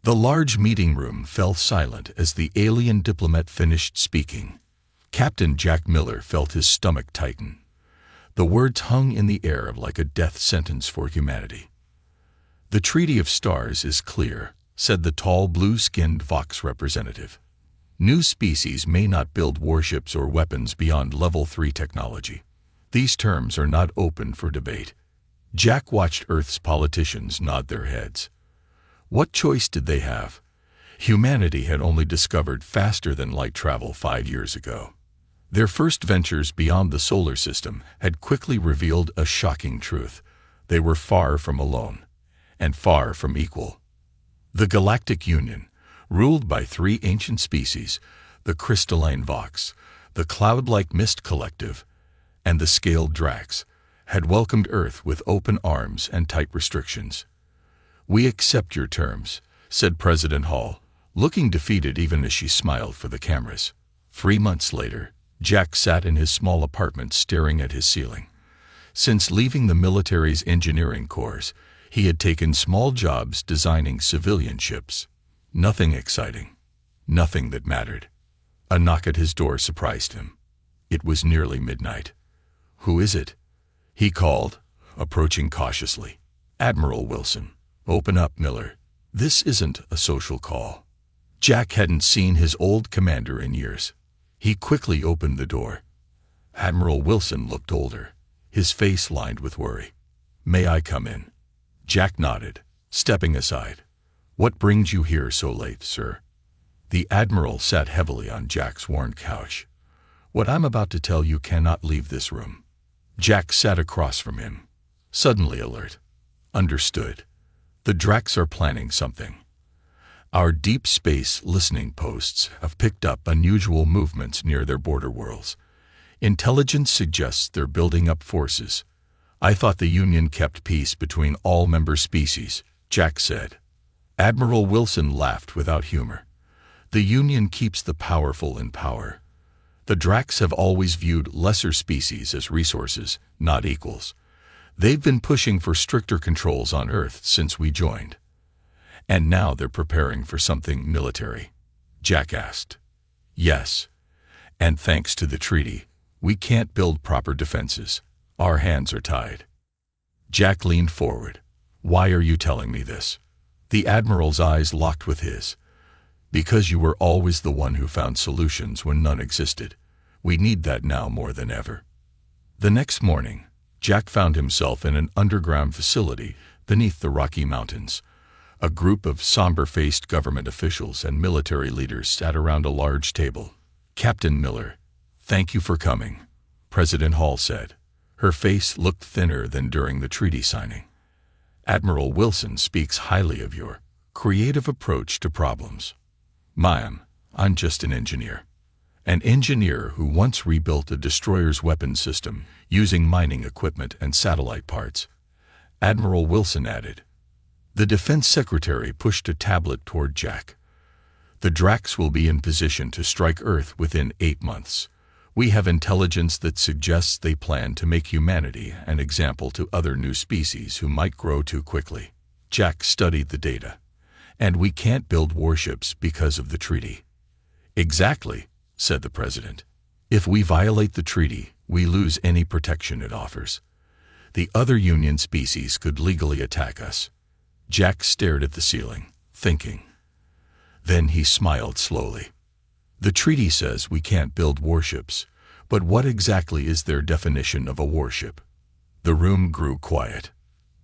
The large meeting room fell silent as the alien diplomat finished speaking. Captain Jack Miller felt his stomach tighten. The words hung in the air like a death sentence for humanity. "The Treaty of Stars is clear," said the tall blue-skinned Vox representative. "New species may not build warships or weapons beyond Level 3 technology. These terms are not open for debate." Jack watched Earth's politicians nod their heads. What choice did they have? Humanity had only discovered faster-than-light travel 5 years ago. Their first ventures beyond the solar system had quickly revealed a shocking truth. They were far from alone, and far from equal. The Galactic Union, ruled by 3 ancient species, the crystalline Vox, the cloud-like Mist Collective, and the scaled Drax, had welcomed Earth with open arms and tight restrictions. "We accept your terms," said President Hall, looking defeated even as she smiled for the cameras. 3 months later, Jack sat in his small apartment staring at his ceiling. Since leaving the military's engineering corps, he had taken small jobs designing civilian ships. Nothing exciting. Nothing that mattered. A knock at his door surprised him. It was nearly midnight. "Who is it?" he called, approaching cautiously. "Admiral Wilson." "Open up, Miller. This isn't a social call." Jack hadn't seen his old commander in years. He quickly opened the door. Admiral Wilson looked older, his face lined with worry. "May I come in?" Jack nodded, stepping aside. "What brings you here so late, sir?" The Admiral sat heavily on Jack's worn couch. "What I'm about to tell you cannot leave this room." Jack sat across from him, suddenly alert. "Understood. The Drax are planning something. Our deep space listening posts have picked up unusual movements near their border worlds. Intelligence suggests they're building up forces. I thought the Union kept peace between all member species," Jack said. Admiral Wilson laughed without humor. "The Union keeps the powerful in power. The Drax have always viewed lesser species as resources, not equals. They've been pushing for stricter controls on Earth since we joined. And now they're preparing for something military?" Jack asked. "Yes. And thanks to the treaty, we can't build proper defenses. Our hands are tied." Jack leaned forward. "Why are you telling me this?" The Admiral's eyes locked with his. "Because you were always the one who found solutions when none existed. We need that now more than ever." The next morning, Jack found himself in an underground facility beneath the Rocky Mountains. A group of somber-faced government officials and military leaders sat around a large table. "Captain Miller, thank you for coming," President Hall said. Her face looked thinner than during the treaty signing. "Admiral Wilson speaks highly of your creative approach to problems." "Ma'am, I'm just an engineer. An engineer who once rebuilt a destroyer's weapons system using mining equipment and satellite parts," Admiral Wilson added. The Defense Secretary pushed a tablet toward Jack. "The Drax will be in position to strike Earth within 8 months. We have intelligence that suggests they plan to make humanity an example to other new species who might grow too quickly." Jack studied the data. "And we can't build warships because of the treaty." "Exactly," said the President. "If we violate the treaty, we lose any protection it offers. The other Union species could legally attack us." Jack stared at the ceiling, thinking. Then he smiled slowly. "The treaty says we can't build warships, but what exactly is their definition of a warship?" The room grew quiet.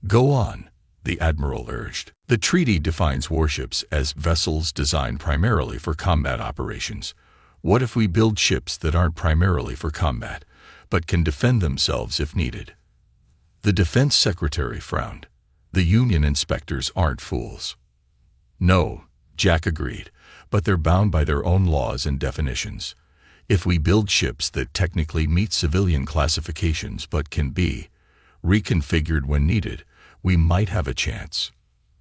"Go on," the Admiral urged. "The treaty defines warships as vessels designed primarily for combat operations. What if we build ships that aren't primarily for combat, but can defend themselves if needed?" The Defense Secretary frowned. "The Union inspectors aren't fools." "No," Jack agreed, "but they're bound by their own laws and definitions. If we build ships that technically meet civilian classifications but can be reconfigured when needed, we might have a chance."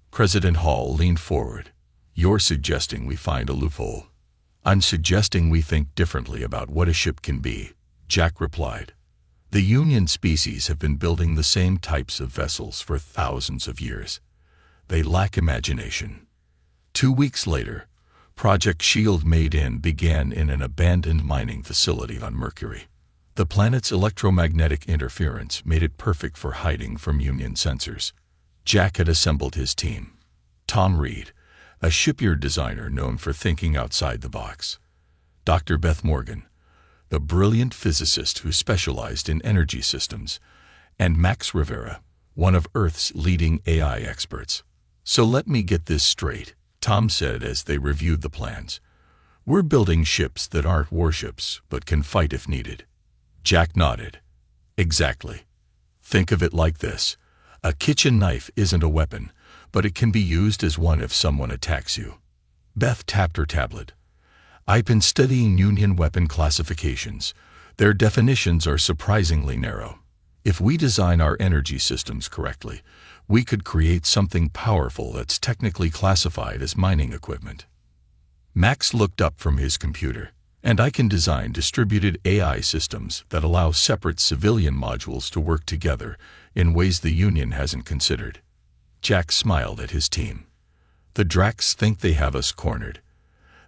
President Hall leaned forward. "You're suggesting we find a loophole." "I'm suggesting we think differently about what a ship can be," Jack replied. "The Union species have been building the same types of vessels for thousands of years. They lack imagination. 2 weeks later, Project Shield Made-In began in an abandoned mining facility on Mercury. The planet's electromagnetic interference made it perfect for hiding from Union sensors. Jack had assembled his team. Tom Reed, a shipyard designer known for thinking outside the box. Dr. Beth Morgan, the brilliant physicist who specialized in energy systems. And Max Rivera, one of Earth's leading AI experts. "So let me get this straight," Tom said as they reviewed the plans. "We're building ships that aren't warships, but can fight if needed." Jack nodded. "Exactly. Think of it like this. A kitchen knife isn't a weapon, but it can be used as one if someone attacks you." Beth tapped her tablet. "I've been studying Union weapon classifications. Their definitions are surprisingly narrow. If we design our energy systems correctly, we could create something powerful that's technically classified as mining equipment." Max looked up from his computer. "And I can design distributed AI systems that allow separate civilian modules to work together in ways the Union hasn't considered." Jack smiled at his team. "The Dracs think they have us cornered.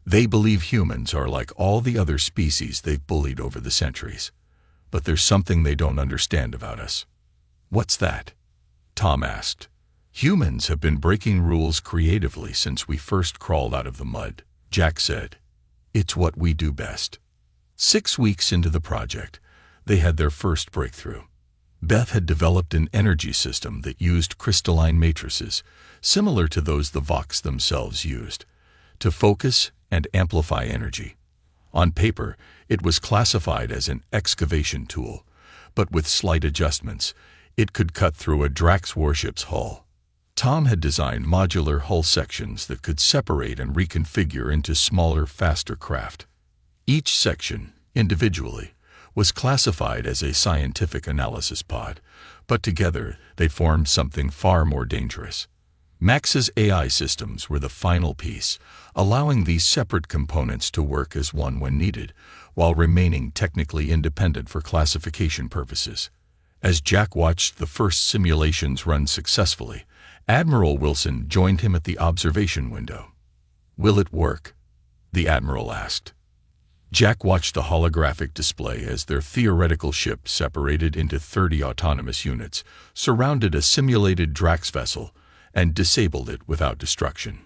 They believe humans are like all the other species they've bullied over the centuries. But there's something they don't understand about us." "What's that?" Tom asked. "Humans have been breaking rules creatively since we first crawled out of the mud," Jack said. "It's what we do best." 6 weeks into the project, they had their first breakthrough. Beth had developed an energy system that used crystalline matrices, similar to those the Vox themselves used, to focus and amplify energy. On paper, it was classified as an excavation tool, but with slight adjustments, it could cut through a Drax warship's hull. Tom had designed modular hull sections that could separate and reconfigure into smaller, faster craft. Each section, individually, was classified as a scientific analysis pod, but together they formed something far more dangerous. Max's AI systems were the final piece, allowing these separate components to work as one when needed, while remaining technically independent for classification purposes. As Jack watched the first simulations run successfully, Admiral Wilson joined him at the observation window. "Will it work?" the Admiral asked. Jack watched the holographic display as their theoretical ship separated into 30 autonomous units, surrounded a simulated Drax vessel, and disabled it without destruction.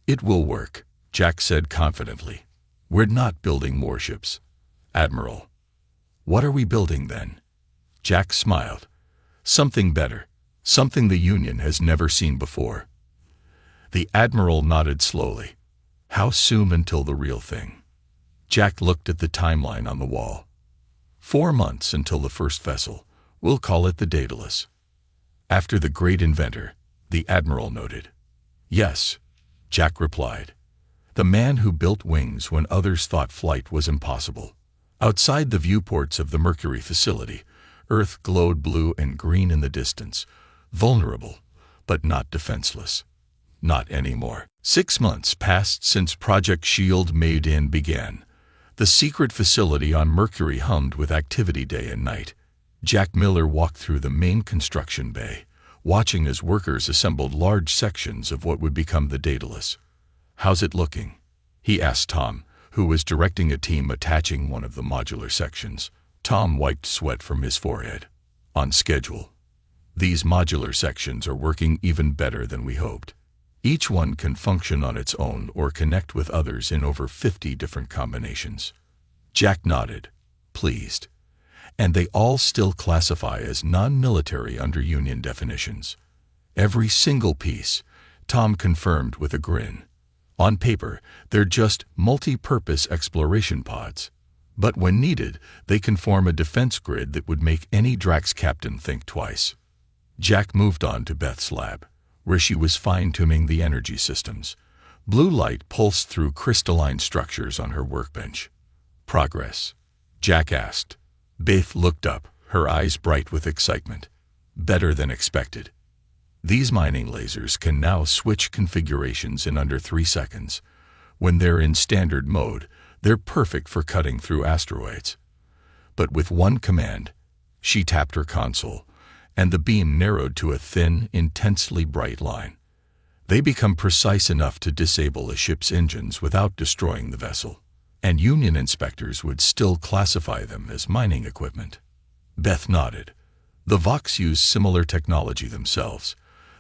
"It will work," Jack said confidently. "We're not building warships." "Admiral." "What are we building then?" Jack smiled. "Something better. Something the Union has never seen before." The Admiral nodded slowly. "How soon until the real thing?" Jack looked at the timeline on the wall. 4 months until the first vessel. We'll call it the Daedalus. "After the great inventor," the Admiral noted. "Yes," Jack replied. "The man who built wings when others thought flight was impossible." Outside the viewports of the Mercury facility, Earth glowed blue and green in the distance, vulnerable, but not defenseless. Not anymore. 6 months passed since Project Shield Made-In began. The secret facility on Mercury hummed with activity day and night. Jack Miller walked through the main construction bay, watching as workers assembled large sections of what would become the Daedalus. "How's it looking?" he asked Tom, who was directing a team attaching one of the modular sections. Tom wiped sweat from his forehead. "On schedule. These modular sections are working even better than we hoped. Each one can function on its own or connect with others in over 50 different combinations." Jack nodded, pleased. "And they all still classify as non-military under Union definitions." "Every single piece," Tom confirmed with a grin. "On paper, they're just multi-purpose exploration pods. But when needed, they can form a defense grid that would make any Drax captain think twice." Jack moved on to Beth's lab, where she was fine-tuning the energy systems. Blue light pulsed through crystalline structures on her workbench. "Progress?" Jack asked. Beth looked up, her eyes bright with excitement. "Better than expected. These mining lasers can now switch configurations in under 3 seconds. When they're in standard mode, they're perfect for cutting through asteroids. But with one command," she tapped her console, and the beam narrowed to a thin, intensely bright line. They become precise enough to disable a ship's engines without destroying the vessel, and Union inspectors would still classify them as mining equipment. Beth nodded. The Vox use similar technology themselves.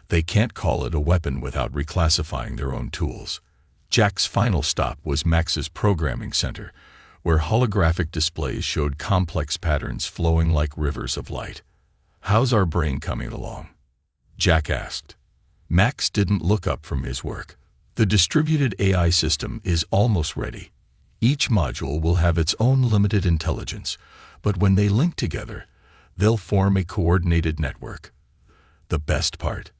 They can't call it a weapon without reclassifying their own tools. Jack's final stop was Max's programming center, where holographic displays showed complex patterns flowing like rivers of light. "How's our brain coming along?" Jack asked. Max didn't look up from his work. "The distributed AI system is almost ready. Each module will have its own limited intelligence, but when they link together, they'll form a coordinated network. The best part: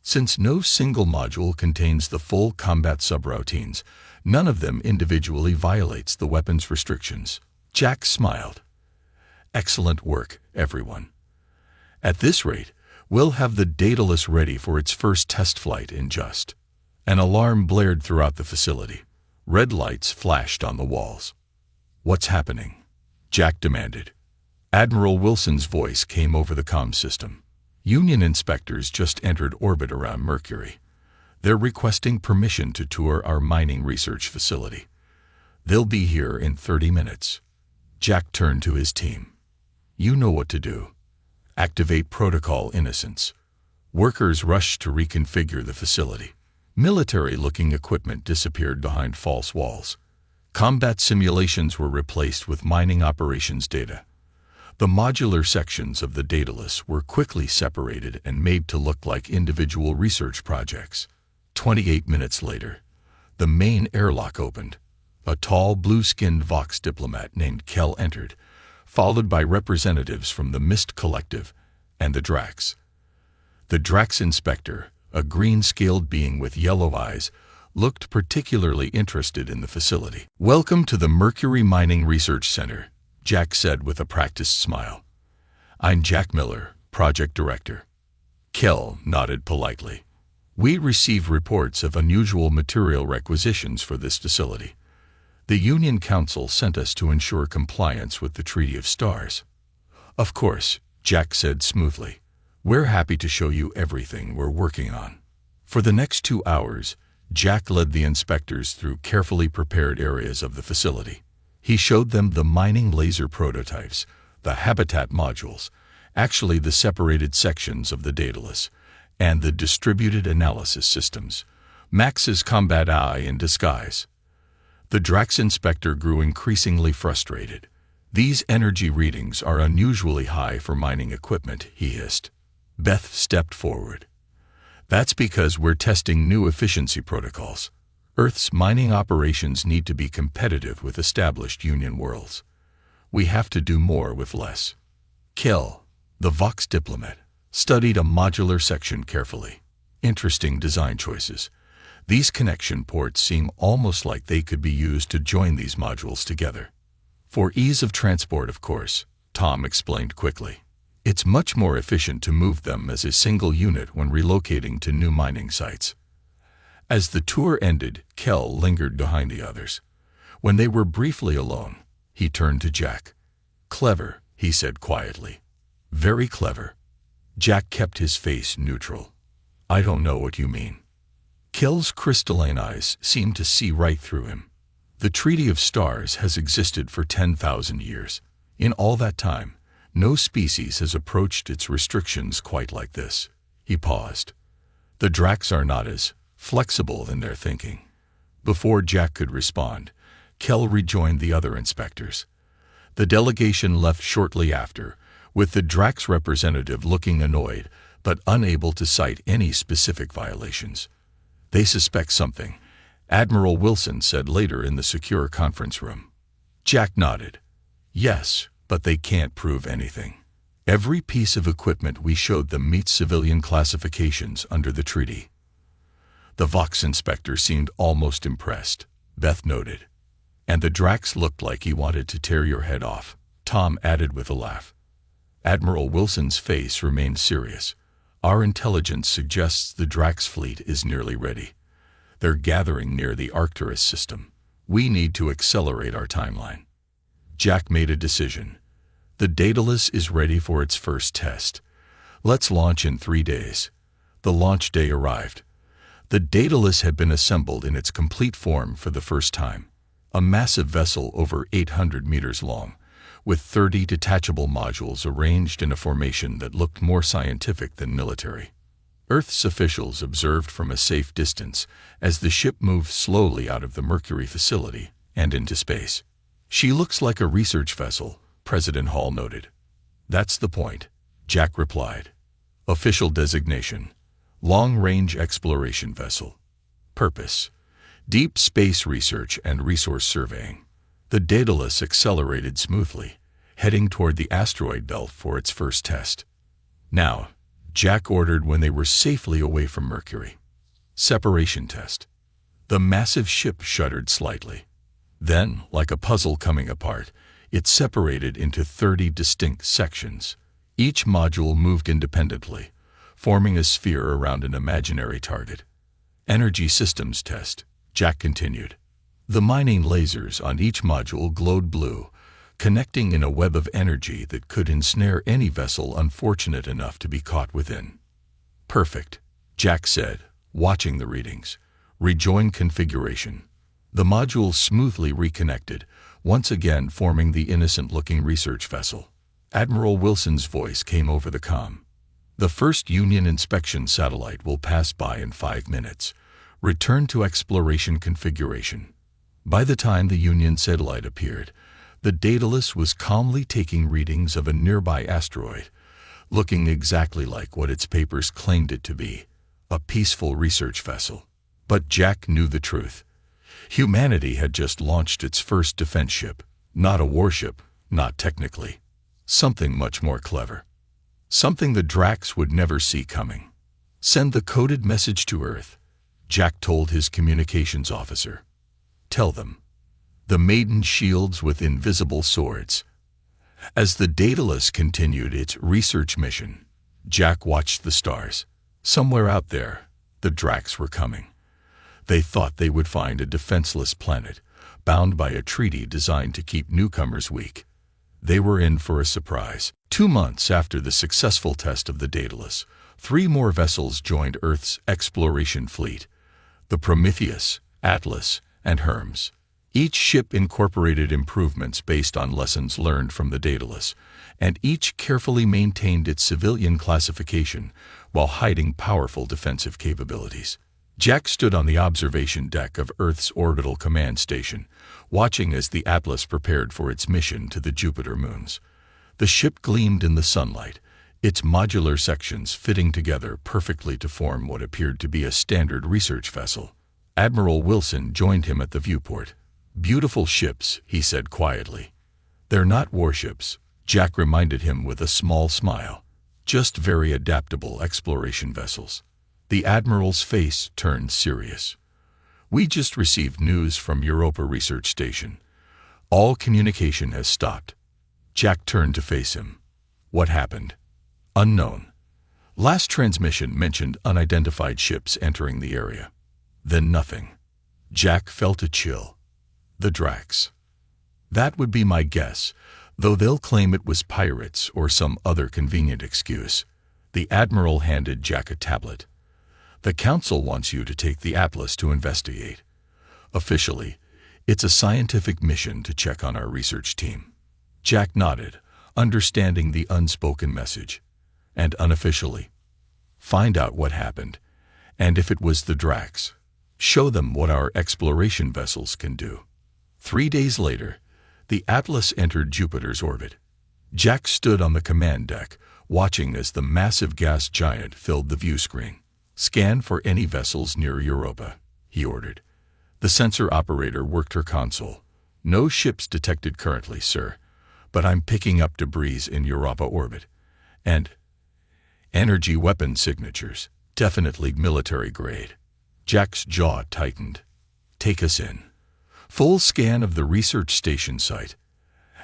since no single module contains the full combat subroutines, none of them individually violates the weapon's restrictions." Jack smiled. "Excellent work, everyone. At this rate, we'll have the Daedalus ready for its first test flight in just..." An alarm blared throughout the facility. Red lights flashed on the walls. "What's happening?" Jack demanded. Admiral Wilson's voice came over the comm system. "Union inspectors just entered orbit around Mercury. They're requesting permission to tour our mining research facility. They'll be here in 30 minutes. Jack turned to his team. "You know what to do. Activate Protocol Innocence." Workers rushed to reconfigure the facility. Military-looking equipment disappeared behind false walls. Combat simulations were replaced with mining operations data. The modular sections of the Daedalus were quickly separated and made to look like individual research projects. 28 minutes later, the main airlock opened. A tall, blue-skinned Vox diplomat named Kell entered, followed by representatives from the Mist Collective and the Drax. The Drax inspector, a green-scaled being with yellow eyes, looked particularly interested in the facility. "Welcome to the Mercury Mining Research Center," Jack said with a practiced smile. "I'm Jack Miller, Project Director." Kell nodded politely. "We receive reports of unusual material requisitions for this facility. The Union Council sent us to ensure compliance with the Treaty of Stars." "Of course," Jack said smoothly. "We're happy to show you everything we're working on." For the next 2 hours, Jack led the inspectors through carefully prepared areas of the facility. He showed them the mining laser prototypes, the habitat modules, actually the separated sections of the Daedalus, and the distributed analysis systems, Max's combat eye in disguise. The Drax inspector grew increasingly frustrated. "These energy readings are unusually high for mining equipment," he hissed. Beth stepped forward. "That's because we're testing new efficiency protocols. Earth's mining operations need to be competitive with established Union worlds. We have to do more with less." Kell, the Vox diplomat, studied a modular section carefully. "Interesting design choices. These connection ports seem almost like they could be used to join these modules together." "For ease of transport, of course," Tom explained quickly. "It's much more efficient to move them as a single unit when relocating to new mining sites." As the tour ended, Kell lingered behind the others. When they were briefly alone, he turned to Jack. "Clever," he said quietly. "Very clever." Jack kept his face neutral. "I don't know what you mean." Kell's crystalline eyes seemed to see right through him. "The Treaty of Stars has existed for 10,000 years. In all that time, no species has approached its restrictions quite like this." He paused. "The Drax are not as flexible in their thinking." Before Jack could respond, Kell rejoined the other inspectors. The delegation left shortly after, with the Drax representative looking annoyed but unable to cite any specific violations. "They suspect something," Admiral Wilson said later in the secure conference room. Jack nodded. "Yes, but they can't prove anything. Every piece of equipment we showed them meets civilian classifications under the treaty." The Vox inspector seemed almost impressed, Beth noted. "And the Drax looked like he wanted to tear your head off," Tom added with a laugh. Admiral Wilson's face remained serious. "Our intelligence suggests the Drax fleet is nearly ready. They're gathering near the Arcturus system. We need to accelerate our timeline." Jack made a decision. "The Daedalus is ready for its first test. Let's launch in 3 days." The launch day arrived. The Daedalus had been assembled in its complete form for the first time, a massive vessel over 800 meters long, with 30 detachable modules arranged in a formation that looked more scientific than military. Earth's officials observed from a safe distance as the ship moved slowly out of the Mercury facility and into space. "She looks like a research vessel," President Hall noted. "That's the point," Jack replied. "Official designation: Long-Range Exploration Vessel. Purpose: Deep Space Research and Resource Surveying." The Daedalus accelerated smoothly, heading toward the asteroid belt for its first test. "Now," Jack ordered when they were safely away from Mercury. "Separation test." The massive ship shuddered slightly. Then, like a puzzle coming apart, it separated into 30 distinct sections. Each module moved independently, forming a sphere around an imaginary target. "Energy systems test," Jack continued. The mining lasers on each module glowed blue, connecting in a web of energy that could ensnare any vessel unfortunate enough to be caught within. "Perfect," Jack said, watching the readings. "Rejoin configuration." The modules smoothly reconnected, once again forming the innocent-looking research vessel. Admiral Wilson's voice came over the comm. "The first Union inspection satellite will pass by in 5 minutes. Return to exploration configuration." By the time the Union satellite appeared, the Daedalus was calmly taking readings of a nearby asteroid, looking exactly like what its papers claimed it to be, a peaceful research vessel. But Jack knew the truth. Humanity had just launched its first defense ship, not a warship, not technically. Something much more clever. Something the Drax would never see coming. "Send the coded message to Earth," Jack told his communications officer. "Tell them. The maiden shields with invisible swords." As the Daedalus continued its research mission, Jack watched the stars. Somewhere out there, the Drax were coming. They thought they would find a defenseless planet, bound by a treaty designed to keep newcomers weak. They were in for a surprise. 2 months after the successful test of the Daedalus, 3 more vessels joined Earth's exploration fleet: the Prometheus, Atlas, and Hermes. Each ship incorporated improvements based on lessons learned from the Daedalus, and each carefully maintained its civilian classification while hiding powerful defensive capabilities. Jack stood on the observation deck of Earth's orbital command station, watching as the Atlas prepared for its mission to the Jupiter moons. The ship gleamed in the sunlight, its modular sections fitting together perfectly to form what appeared to be a standard research vessel. Admiral Wilson joined him at the viewport. "Beautiful ships," he said quietly. "They're not warships," Jack reminded him with a small smile. "Just very adaptable exploration vessels." The Admiral's face turned serious. "We just received news from Europa Research Station. All communication has stopped." Jack turned to face him. "What happened?" "Unknown. Last transmission mentioned unidentified ships entering the area." "Then nothing." Jack felt a chill. "The Drax." "That would be my guess, though they'll claim it was pirates or some other convenient excuse." The Admiral handed Jack a tablet. "The Council wants you to take the Atlas to investigate. Officially, it's a scientific mission to check on our research team." Jack nodded, understanding the unspoken message. "And unofficially, find out what happened, and if it was the Drax, show them what our exploration vessels can do." 3 days later, the Atlas entered Jupiter's orbit. Jack stood on the command deck, watching as the massive gas giant filled the view screen. "Scan for any vessels near Europa," he ordered. The sensor operator worked her console. "No ships detected currently, sir, but I'm picking up debris in Europa orbit. And energy weapon signatures, definitely military grade." Jack's jaw tightened. "Take us in." Full scan of the research station site.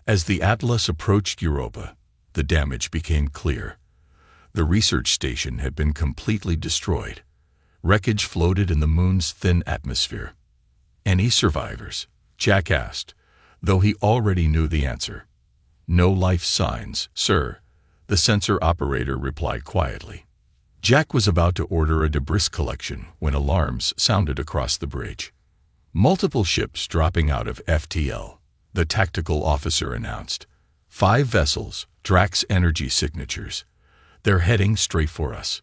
As the Atlas approached Europa, the damage became clear. The research station had been completely destroyed. Wreckage floated in the moon's thin atmosphere. "Any survivors?" Jack asked, though he already knew the answer. "No life signs, sir," the sensor operator replied quietly. Jack was about to order a debris collection when alarms sounded across the bridge. Multiple ships dropping out of FTL, the tactical officer announced. 5 vessels, Drax energy signatures. They're heading straight for us.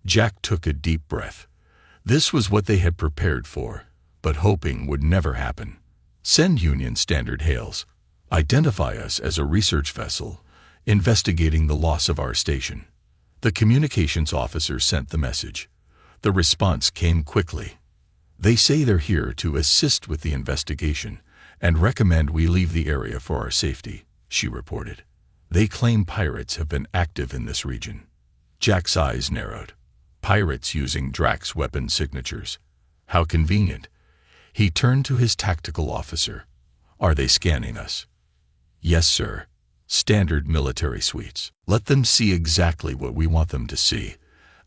Jack took a deep breath. This was what they had prepared for, but hoping would never happen. Send Union Standard hails. Identify us as a research vessel, investigating the loss of our station. The communications officer sent the message. The response came quickly. They say they're here to assist with the investigation and recommend we leave the area for our safety, she reported. They claim pirates have been active in this region. Jack's eyes narrowed. Pirates using Drax weapon signatures. How convenient. He turned to his tactical officer. Are they scanning us? Yes, sir. Standard military suites. Let them see exactly what we want them to see.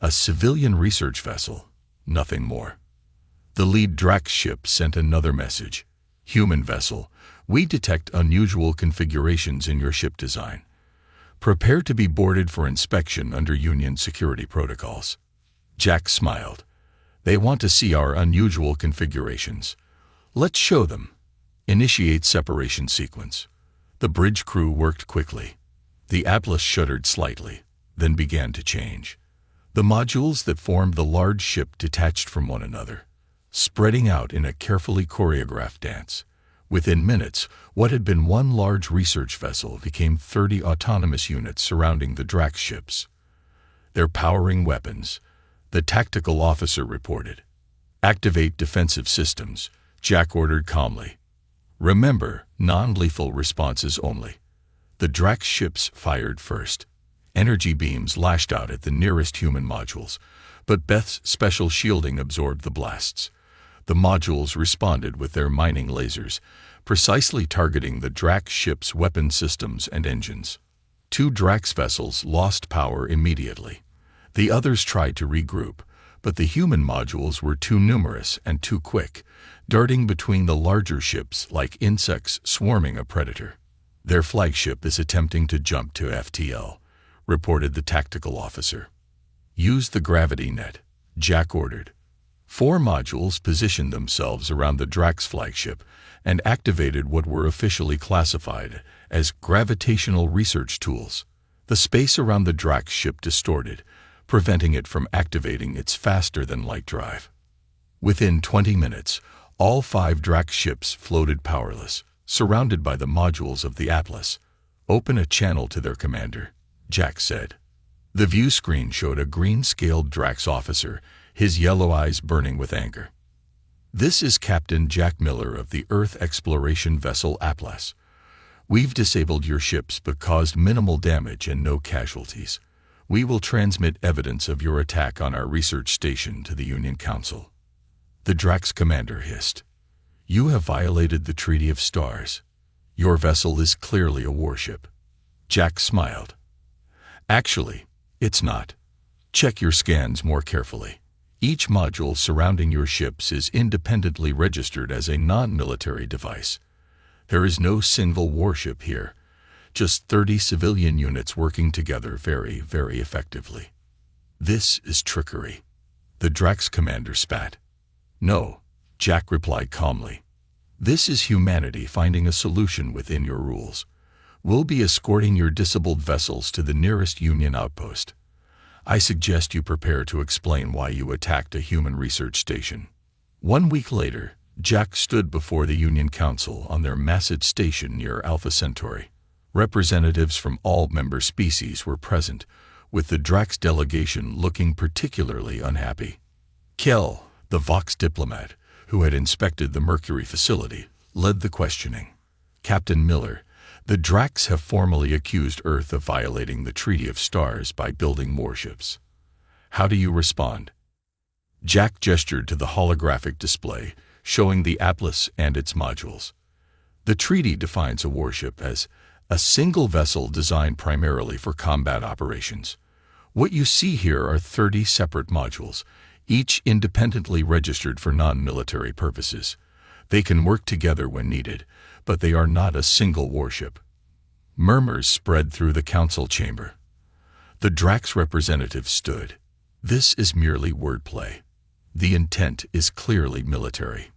A civilian research vessel, nothing more. The lead Drax ship sent another message. Human vessel, we detect unusual configurations in your ship design. Prepare to be boarded for inspection under Union security protocols. Jack smiled. They want to see our unusual configurations. Let's show them. Initiate separation sequence. The bridge crew worked quickly. The Atlas shuddered slightly, then began to change. The modules that formed the large ship detached from one another, spreading out in a carefully choreographed dance. Within minutes, what had been one large research vessel became 30 autonomous units surrounding the Drax ships. They're powering weapons, the tactical officer reported. Activate defensive systems, Jack ordered calmly. Remember, non-lethal responses only. The Drax ships fired first. Energy beams lashed out at the nearest human modules, but Beth's special shielding absorbed the blasts. The modules responded with their mining lasers, precisely targeting the Drax ship's weapon systems and engines. 2 Drax vessels lost power immediately. The others tried to regroup, but the human modules were too numerous and too quick, darting between the larger ships like insects swarming a predator. Their flagship is attempting to jump to FTL, reported the tactical officer. Use the gravity net, Jack ordered. 4 modules positioned themselves around the Drax flagship and activated what were officially classified as gravitational research tools. The space around the Drax ship distorted, preventing it from activating its faster-than-light drive. Within 20 minutes, all 5 Drax ships floated powerless, surrounded by the modules of the Atlas. Open a channel to their commander, Jack said. The view screen showed a green-scaled Drax officer, his yellow eyes burning with anger. This is Captain Jack Miller of the Earth exploration vessel Atlas. We've disabled your ships but caused minimal damage and no casualties. We will transmit evidence of your attack on our research station to the Union Council. The Drax commander hissed. You have violated the Treaty of Stars. Your vessel is clearly a warship. Jack smiled. Actually, it's not. Check your scans more carefully. Each module surrounding your ships is independently registered as a non-military device. There is no single warship here, just 30 civilian units working together very, very effectively. This is trickery. The Drax commander spat. No, Jack replied calmly. This is humanity finding a solution within your rules. We'll be escorting your disabled vessels to the nearest Union outpost. I suggest you prepare to explain why you attacked a human research station. 1 week later, Jack stood before the Union Council on their massive station near Alpha Centauri. Representatives from all member species were present, with the Drax delegation looking particularly unhappy. Kell, the Vox diplomat, who had inspected the Mercury facility, led the questioning. Captain Miller, the Drax have formally accused Earth of violating the Treaty of Stars by building warships. How do you respond? Jack gestured to the holographic display, showing the Atlas and its modules. The treaty defines a warship as a single vessel designed primarily for combat operations. What you see here are 30 separate modules, each independently registered for non-military purposes. They can work together when needed, but they are not a single warship. Murmurs spread through the council chamber. The Drax representative stood. This is merely wordplay. The intent is clearly military.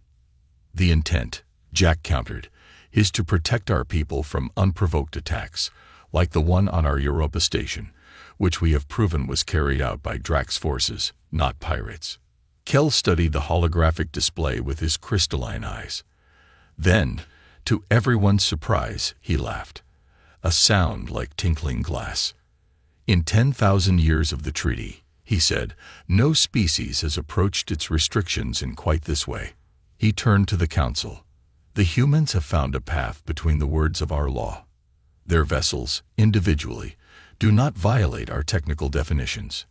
The intent, Jack countered, is to protect our people from unprovoked attacks, like the one on our Europa station, which we have proven was carried out by Drax forces, not pirates. Kell studied the holographic display with his crystalline eyes. Then, to everyone's surprise, he laughed. A sound like tinkling glass. In 10,000 years of the treaty, he said, no species has approached its restrictions in quite this way. He turned to the council. The humans have found a path between the words of our law. Their vessels, individually, do not violate our technical definitions.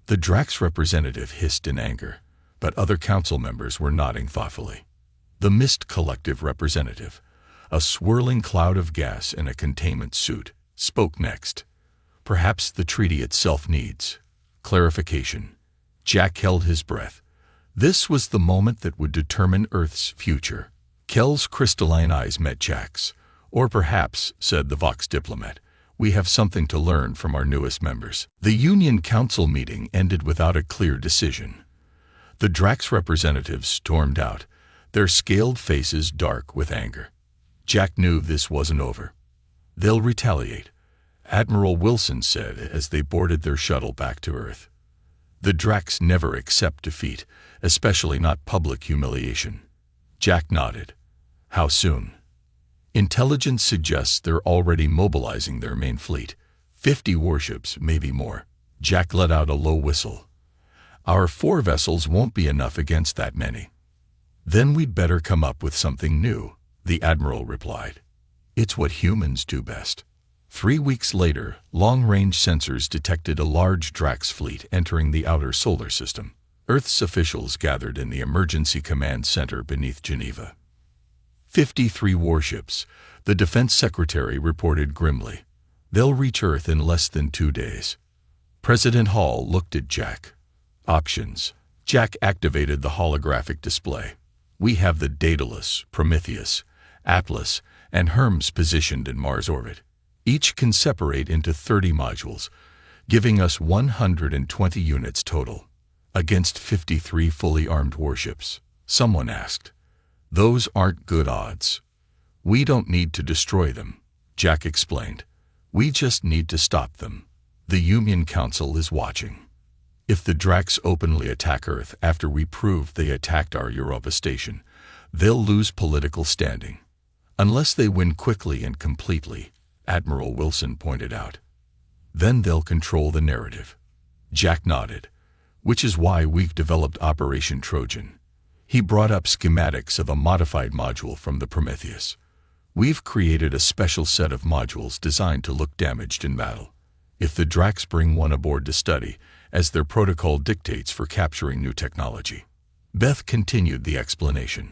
The Drax representative hissed in anger, but other council members were nodding thoughtfully. The Mist Collective representative, a swirling cloud of gas in a containment suit, spoke next. Perhaps the treaty itself needs clarification. Jack held his breath. This was the moment that would determine Earth's future. Kell's crystalline eyes met Jack's. Or perhaps, said the Vox diplomat, we have something to learn from our newest members. The Union Council meeting ended without a clear decision. The Drax representatives stormed out, their scaled faces dark with anger. Jack knew this wasn't over. They'll retaliate, Admiral Wilson said as they boarded their shuttle back to Earth. The Drax never accept defeat, especially not public humiliation. Jack nodded. How soon? Intelligence suggests they're already mobilizing their main fleet. 50 warships, maybe more. Jack let out a low whistle. Our 4 vessels won't be enough against that many. Then we'd better come up with something new, the Admiral replied. It's what humans do best. 3 weeks later, long-range sensors detected a large Drax fleet entering the outer solar system. Earth's officials gathered in the Emergency Command Center beneath Geneva. 53 warships, the Defense Secretary reported grimly. They'll reach Earth in less than 2 days. President Hall looked at Jack. Options. Jack activated the holographic display. We have the Daedalus, Prometheus, Atlas, and Hermes positioned in Mars orbit. Each can separate into 30 modules, giving us 120 units total, against 53 fully armed warships. Someone asked. Those aren't good odds. We don't need to destroy them, Jack explained. We just need to stop them. The Union Council is watching. If the Drax openly attack Earth after we prove they attacked our Europa station, they'll lose political standing. Unless they win quickly and completely, Admiral Wilson pointed out. Then they'll control the narrative. Jack nodded, which is why we've developed Operation Trojan. He brought up schematics of a modified module from the Prometheus. We've created a special set of modules designed to look damaged in battle. If the Drax bring one aboard to study, as their protocol dictates for capturing new technology. Beth continued the explanation.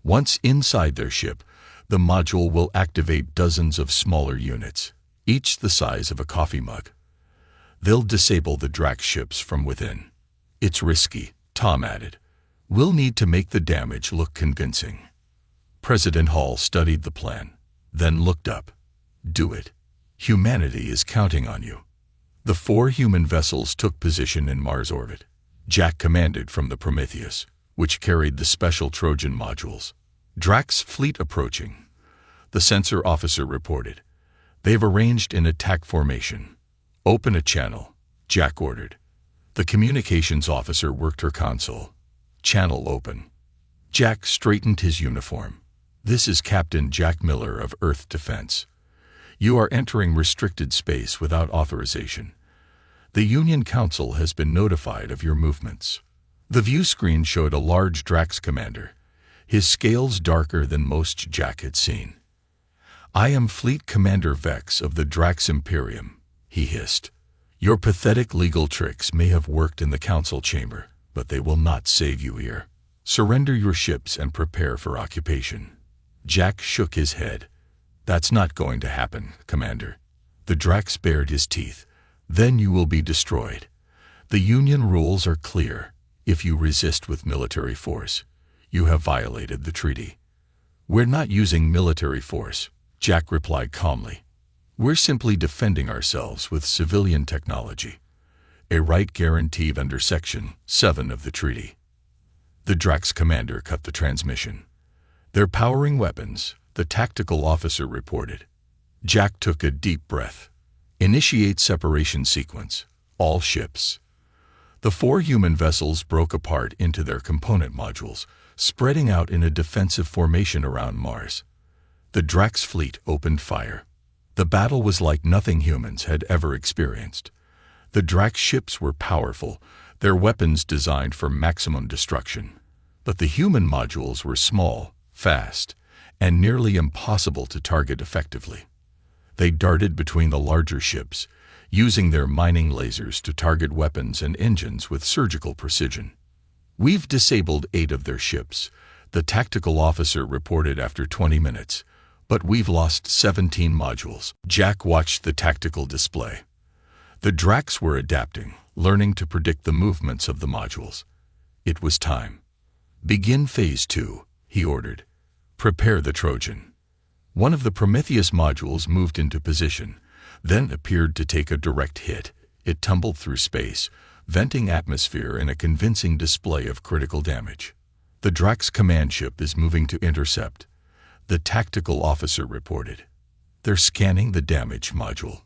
Once inside their ship, the module will activate dozens of smaller units, each the size of a coffee mug. They'll disable the Drax ships from within. It's risky, Tom added. We'll need to make the damage look convincing. President Hall studied the plan, then looked up. Do it. Humanity is counting on you. The 4 human vessels took position in Mars orbit. Jack commanded from the Prometheus, which carried the special Trojan modules. Drax fleet approaching. The sensor officer reported. They've arranged in attack formation. Open a channel, Jack ordered. The communications officer worked her console. Channel open. Jack straightened his uniform. This is Captain Jack Miller of Earth Defense. You are entering restricted space without authorization. The Union Council has been notified of your movements. The view screen showed a large Drax commander, his scales darker than most Jack had seen. I am Fleet Commander Vex of the Drax Imperium, he hissed. Your pathetic legal tricks may have worked in the council chamber, but they will not save you here. Surrender your ships and prepare for occupation. Jack shook his head. That's not going to happen, Commander. The Drax bared his teeth. Then you will be destroyed. The Union rules are clear. If you resist with military force, you have violated the treaty. We're not using military force, Jack replied calmly. We're simply defending ourselves with civilian technology. a right guaranteed under Section 7 of the treaty. The Drax commander cut the transmission. "They're powering weapons," the tactical officer reported. Jack took a deep breath. "Initiate separation sequence. All ships." The 4 human vessels broke apart into their component modules, spreading out in a defensive formation around Mars. The Drax fleet opened fire. The battle was like nothing humans had ever experienced. The Drax ships were powerful, their weapons designed for maximum destruction. But the human modules were small, fast, and nearly impossible to target effectively. They darted between the larger ships, using their mining lasers to target weapons and engines with surgical precision. "We've disabled 8 of their ships," the tactical officer reported after 20 minutes, "but we've lost 17 modules." Jack watched the tactical display. The Drax were adapting, learning to predict the movements of the modules. It was time. "Begin Phase 2, he ordered. "Prepare the Trojan." One of the Prometheus modules moved into position, then appeared to take a direct hit. It tumbled through space, venting atmosphere in a convincing display of critical damage. "The Drax command ship is moving to intercept," the tactical officer reported. "They're scanning the damaged module."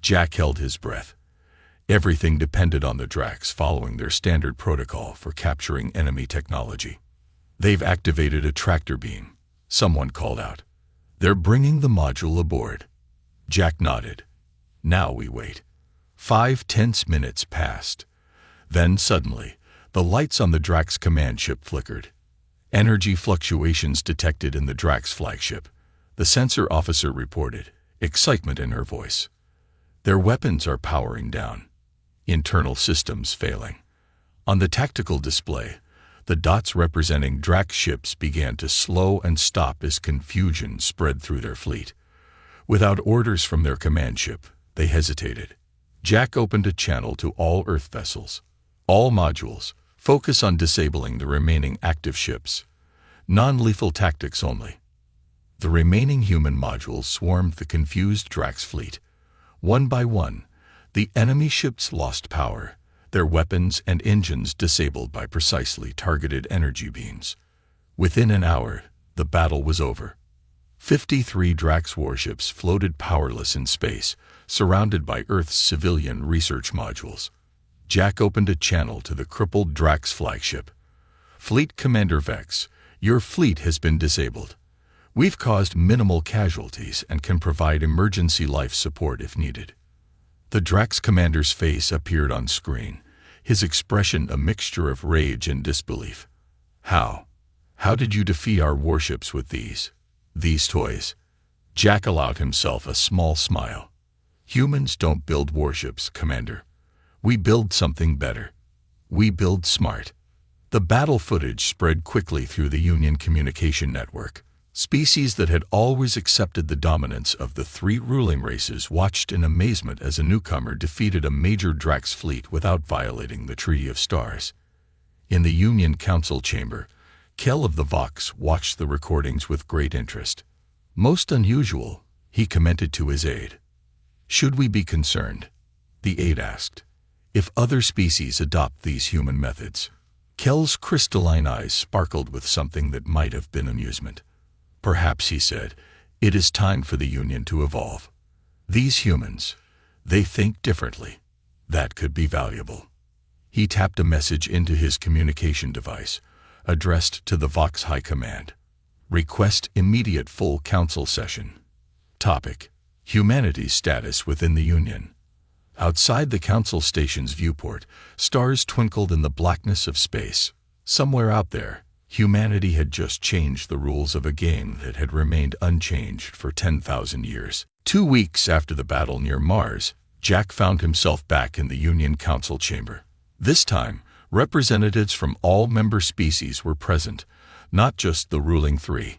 Jack held his breath. Everything depended on the Drax following their standard protocol for capturing enemy technology. "They've activated a tractor beam," someone called out. "They're bringing the module aboard." Jack nodded. "Now we wait." 5 tense minutes passed. Then suddenly, the lights on the Drax command ship flickered. Energy fluctuations detected in the Drax flagship, the sensor officer reported, excitement in her voice. "Their weapons are powering down. Internal systems failing." On the tactical display, the dots representing Drax ships began to slow and stop as confusion spread through their fleet. Without orders from their command ship, they hesitated. Jack opened a channel to all Earth vessels. "All modules, focus on disabling the remaining active ships. Non-lethal tactics only." The remaining human modules swarmed the confused Drax fleet. One by one, the enemy ships lost power, their weapons and engines disabled by precisely targeted energy beams. Within an hour, the battle was over. 53 Drax warships floated powerless in space, surrounded by Earth's civilian research modules. Jack opened a channel to the crippled Drax flagship. "Fleet Commander Vex, your fleet has been disabled. We've caused minimal casualties and can provide emergency life support if needed." The Drax commander's face appeared on screen, his expression a mixture of rage and disbelief. How did you defeat our warships with these toys?" Jack allowed himself a small smile. "Humans don't build warships, Commander. We build something better. We build smart." The battle footage spread quickly through the Union communication network. Species that had always accepted the dominance of the 3 ruling races watched in amazement as a newcomer defeated a major Drax fleet without violating the Treaty of Stars. In the Union Council chamber, Kell of the Vox watched the recordings with great interest. "Most unusual," he commented to his aide. "Should we be concerned?" the aide asked. "If other species adopt these human methods?" Kell's crystalline eyes sparkled with something that might have been amusement. "Perhaps," he said, "it is time for the Union to evolve. These humans, they think differently. That could be valuable." He tapped a message into his communication device, addressed to the Vox High Command. "Request immediate full council session. Topic: Humanity's status within the Union." Outside the council station's viewport, stars twinkled in the blackness of space. Somewhere out there, humanity had just changed the rules of a game that had remained unchanged for 10,000 years. 2 weeks after the battle near Mars, Jack found himself back in the Union Council chamber. This time, representatives from all member species were present, not just the ruling 3.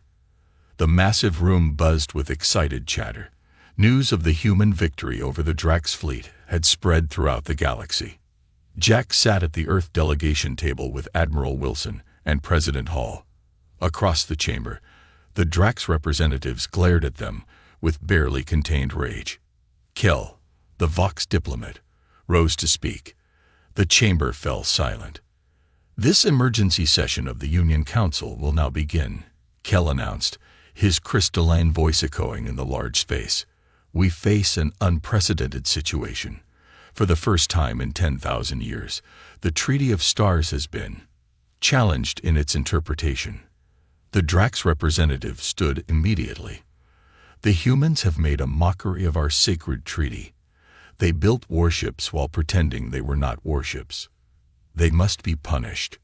The massive room buzzed with excited chatter. News of the human victory over the Drax fleet had spread throughout the galaxy. Jack sat at the Earth delegation table with Admiral Wilson and President Hall. Across the chamber, the Drax representatives glared at them with barely contained rage. Kell, the Vox diplomat, rose to speak. The chamber fell silent. "This emergency session of the Union Council will now begin," Kell announced, his crystalline voice echoing in the large space. "We face an unprecedented situation. For the first time in 10,000 years, the Treaty of Stars has been challenged in its interpretation." The Drax representative stood immediately. "The humans have made a mockery of our sacred treaty. They built warships while pretending they were not warships. They must be punished."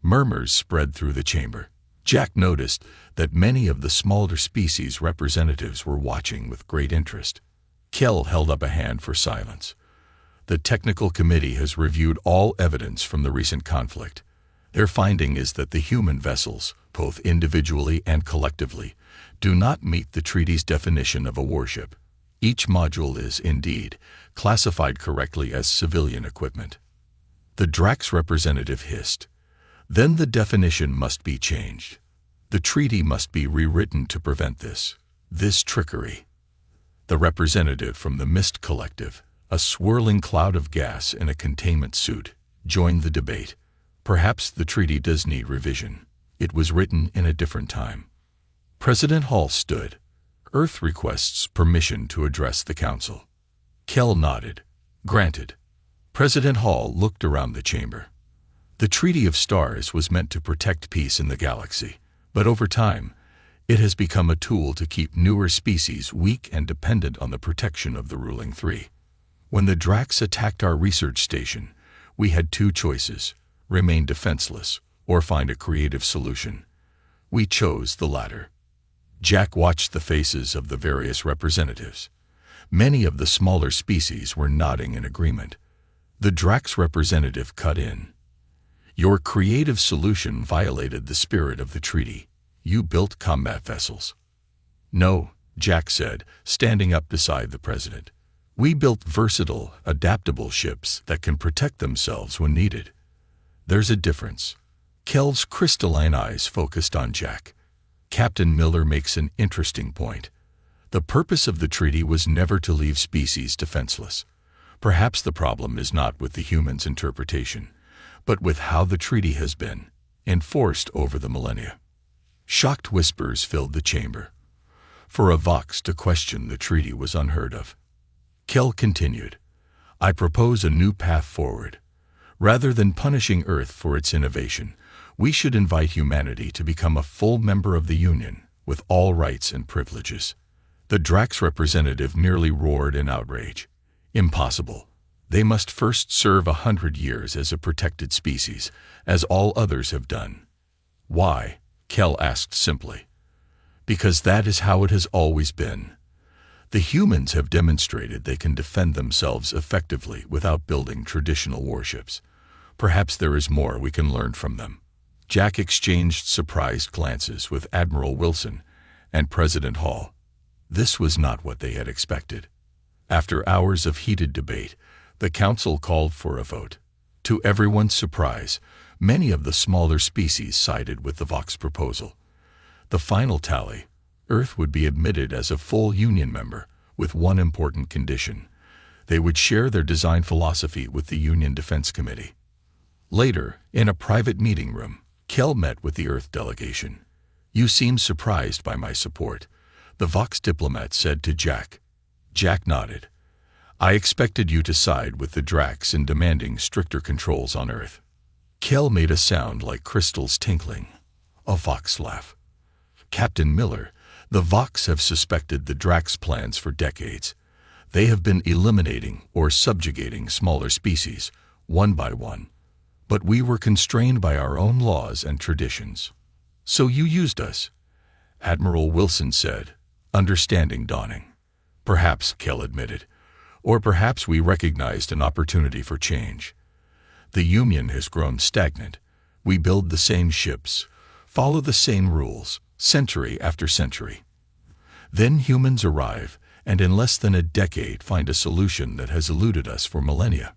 Murmurs spread through the chamber. Jack noticed that many of the smaller species representatives were watching with great interest. Kell held up a hand for silence. "The technical committee has reviewed all evidence from the recent conflict. Their finding is that the human vessels, both individually and collectively, do not meet the treaty's definition of a warship. Each module is, indeed, classified correctly as civilian equipment." The Drax representative hissed. "Then the definition must be changed. The treaty must be rewritten to prevent this trickery." The representative from the Mist Collective, a swirling cloud of gas in a containment suit, joined the debate. "Perhaps the treaty does need revision. It was written in a different time." President Hall stood. "Earth requests permission to address the council." Kell nodded. "Granted." President Hall looked around the chamber. "The Treaty of Stars was meant to protect peace in the galaxy, but over time, it has become a tool to keep newer species weak and dependent on the protection of the ruling three. When the Drax attacked our research station, we had two choices: remain defenseless or find a creative solution. We chose the latter." Jack watched the faces of the various representatives. Many of the smaller species were nodding in agreement. The Drax representative cut in. "Your creative solution violated the spirit of the treaty. You built combat vessels." "No," Jack said, standing up beside the president. "We built versatile, adaptable ships that can protect themselves when needed." "There's a difference." Kell's crystalline eyes focused on Jack. "Captain Miller makes an interesting point. The purpose of the treaty was never to leave species defenseless. Perhaps the problem is not with the humans' interpretation, but with how the treaty has been enforced over the millennia." Shocked whispers filled the chamber. For a Vox to question the treaty was unheard of. Kell continued, "I propose a new path forward. Rather than punishing Earth for its innovation, we should invite humanity to become a full member of the Union, with all rights and privileges." The Drax representative nearly roared in outrage. "Impossible. They must first serve 100 years as a protected species, as all others have done." "Why?" Kell asked simply. "Because that is how it has always been. The humans have demonstrated they can defend themselves effectively without building traditional warships. Perhaps there is more we can learn from them." Jack exchanged surprised glances with Admiral Wilson and President Hall. This was not what they had expected. After hours of heated debate, the council called for a vote. To everyone's surprise, many of the smaller species sided with the Vox proposal. The final tally: Earth would be admitted as a full Union member, with one important condition: they would share their design philosophy with the Union Defense Committee. Later, in a private meeting room, Kell met with the Earth delegation. "You seem surprised by my support," the Vox diplomat said to Jack. Jack nodded. "I expected you to side with the Drax in demanding stricter controls on Earth." Kell made a sound like crystals tinkling. A Vox laugh. "Captain Miller, the Vox have suspected the Drax plans for decades. They have been eliminating or subjugating smaller species, one by one. But we were constrained by our own laws and traditions. So you used us," Admiral Wilson said, understanding dawning. "Perhaps," Kell admitted, "or perhaps we recognized an opportunity for change. The Union has grown stagnant. We build the same ships, follow the same rules, century after century. Then humans arrive, and in less than a decade find a solution that has eluded us for millennia."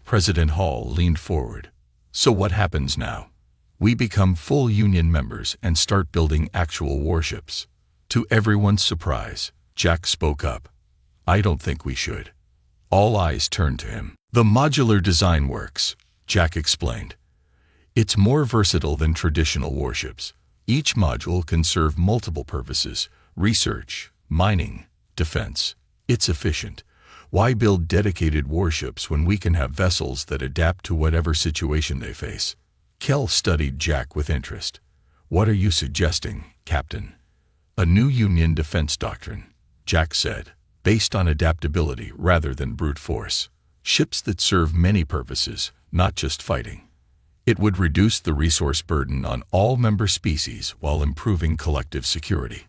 President Hall leaned forward. "So what happens now? We become full Union members and start building actual warships." To everyone's surprise, Jack spoke up. "I don't think we should. All eyes turned to him. The modular design works, Jack explained. It's more versatile than traditional warships. Each module can serve multiple purposes: research, mining, defense. It's efficient. Why build dedicated warships when we can have vessels that adapt to whatever situation they face? Kell studied Jack with interest. What are you suggesting, Captain? A new Union defense doctrine, Jack said, based on adaptability rather than brute force. Ships that serve many purposes, not just fighting. It would reduce the resource burden on all member species while improving collective security.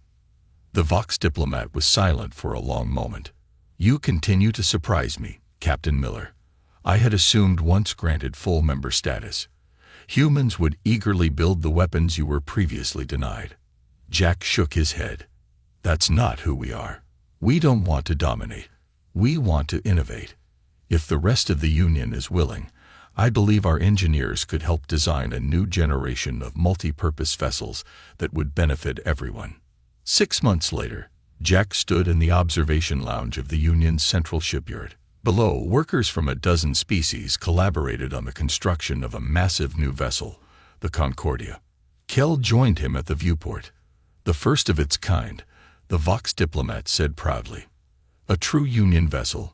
The Vox diplomat was silent for a long moment. You continue to surprise me, Captain Miller. I had assumed once granted full member status, humans would eagerly build the weapons you were previously denied. Jack shook his head. That's not who we are. We don't want to dominate. We want to innovate. If the rest of the Union is willing, I believe our engineers could help design a new generation of multi-purpose vessels that would benefit everyone. 6 months later, Jack stood in the observation lounge of the Union's central shipyard. Below, workers from a dozen species collaborated on the construction of a massive new vessel, the Concordia. Kell joined him at the viewport. The first of its kind, the Vox diplomat said proudly. A true Union vessel,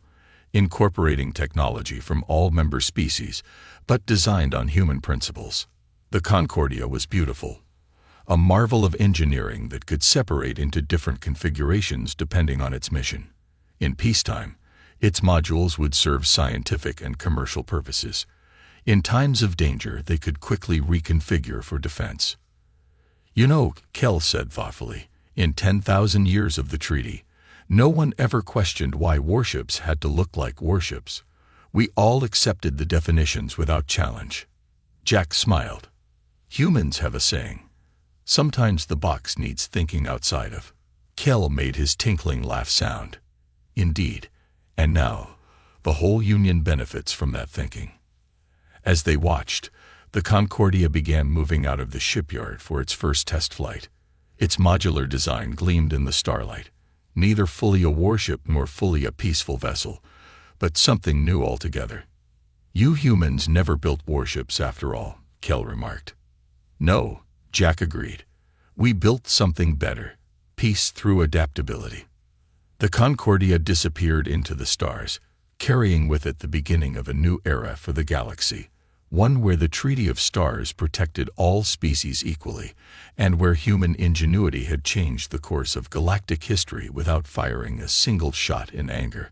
incorporating technology from all member species, but designed on human principles. The Concordia was beautiful, a marvel of engineering that could separate into different configurations depending on its mission. In peacetime, its modules would serve scientific and commercial purposes. In times of danger, they could quickly reconfigure for defense. You know, Kell said thoughtfully, in 10,000 years of the treaty, no one ever questioned why warships had to look like warships. We all accepted the definitions without challenge. Jack smiled. Humans have a saying. Sometimes the box needs thinking outside of. Kell made his tinkling laugh sound. Indeed. And now, the whole Union benefits from that thinking. As they watched, the Concordia began moving out of the shipyard for its first test flight. Its modular design gleamed in the starlight. Neither fully a warship nor fully a peaceful vessel, but something new altogether. You humans never built warships after all, Kell remarked. No, Jack agreed. We built something better, peace through adaptability. The Concordia disappeared into the stars, carrying with it the beginning of a new era for the galaxy, one where the Treaty of Stars protected all species equally, and where human ingenuity had changed the course of galactic history without firing a single shot in anger.